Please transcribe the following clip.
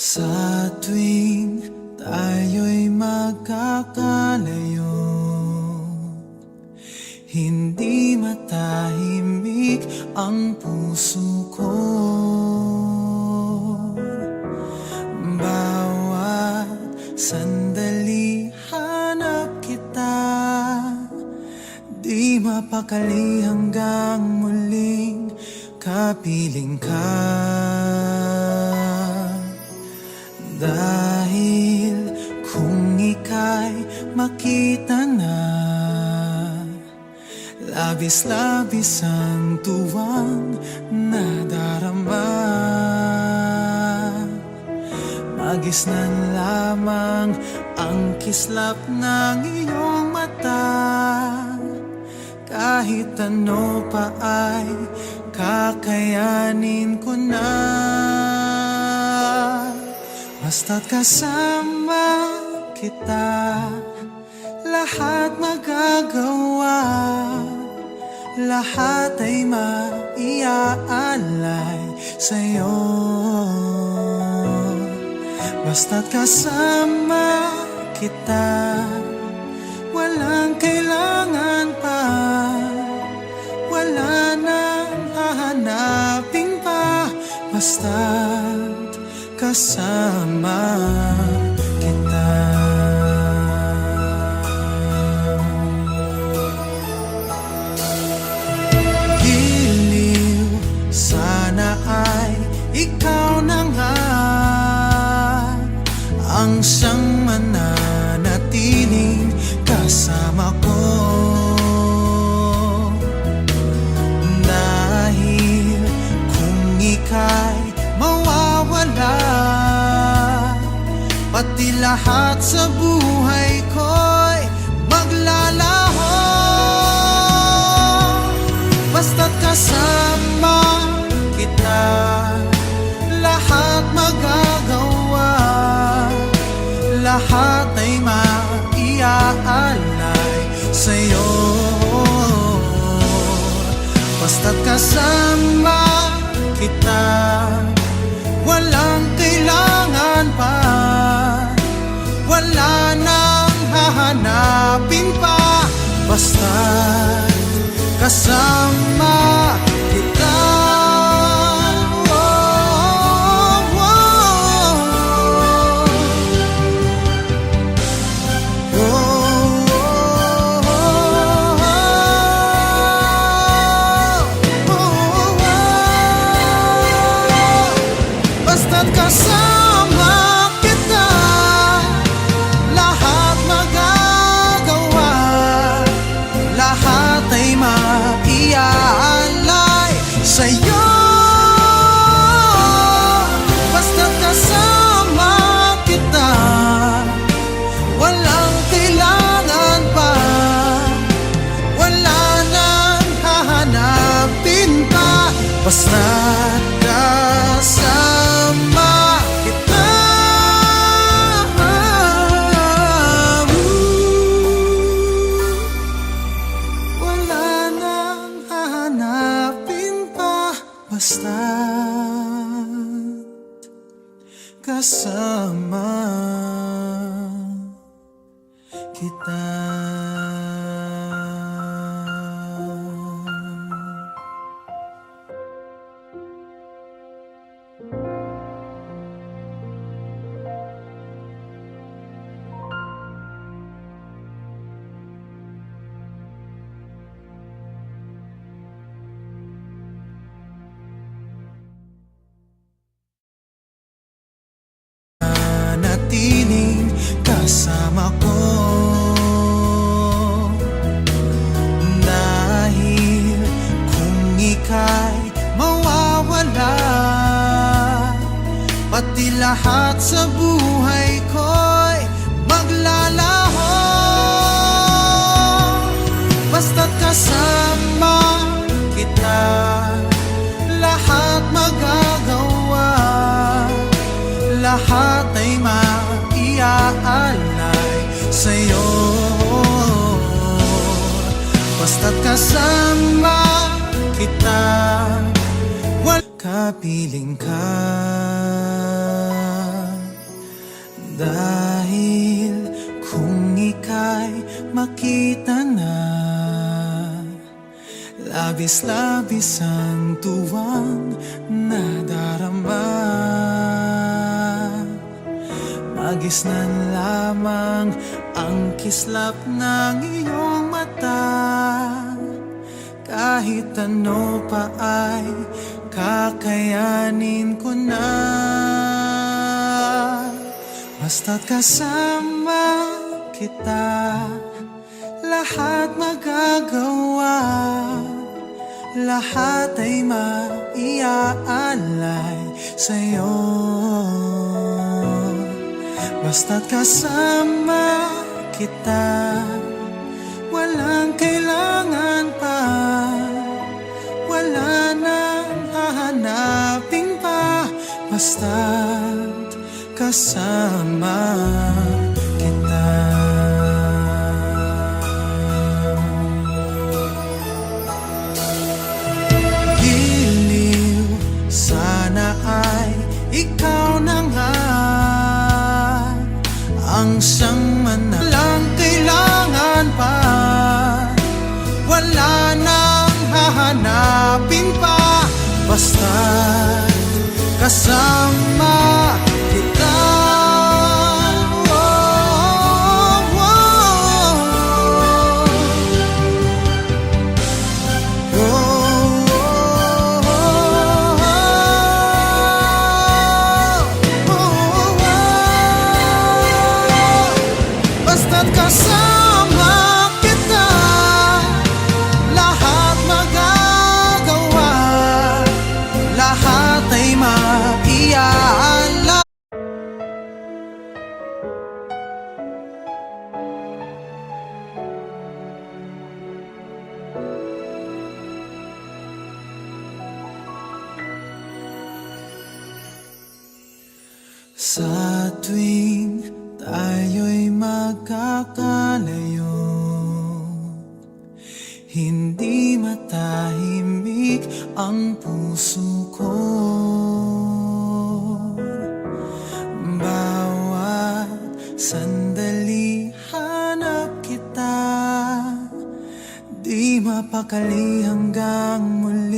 Sa tuwing tayo'y magkakalayo, hindi matahimik ang puso ko. Bawat sandali hanap kita, di mapakali hanggang muling kapiling ka. Dahil kung ika'y makita na, labis-labis ang tuwang nadarama. Magisnan lamang ang kislap ng iyong mata, kahit ano pa ay kakayanin ko na. Basta't kasama kita, lahat magagawa, lahat ay maiaalay sa'yo. Basta't kasama kita, walang kailangan pa, wala nang hahanapin pa. Basta't kasama kita. Giliw, sana ay ikaw na nga ang siyang mananatiling kasama ko. Dahil kung ika'y mawawala, pati lahat sa buhay ko'y maglalaho. Basta't kasama kita, lahat magagawa, lahat ay maiaalay sa'yo. Basta't kasama kita, walang kailangan pa, wala nang hahanapin pa. Basta't kasama kita. Basta't kasama kita, lahat magagawa, lahat ay maiaalay sa'yo. Basta't kasama kita, walang kailangan pa, wala nang hahanapin pa. Basta't kasama kita. Wala nang hahanapin pa. Basta't kasama kita. Natiling kasama ko, dahil kung ika'y mawawala, pati lahat sa buhay ko'y maglalaho. Basta't kasama kita, lahat magagawa, lahat ay maiaalay sa'yo. Basta't kasama kita, kapiling ka. labis-labis ang tuwang nadarama. Magisnan lamang ang kislap ng iyong mata. Kahit ano pa ay kakayanin ko na. Basta't kasama kita, lahat magagawa. Lahat ay maiaalay sa'yo. Basta't kasama kita, walang kailangan pa. Wala nang hahanapin pa. Basta't kasama kita. Giliw, sana ay ikaw na nga ang siyang walang kailangan pa. Wala nang hahanapin pa. Basta't kasama kita. Oh, oh, oh. Oh, oh, oh. Basta't kasama kita, lahat magagawa. Lahat ay maiaalay. Sa tuwing tayo'y magkakalayo, hindi matahimik ang puso ko. Bawat sandali hanap kita, di mapakali hanggang muli.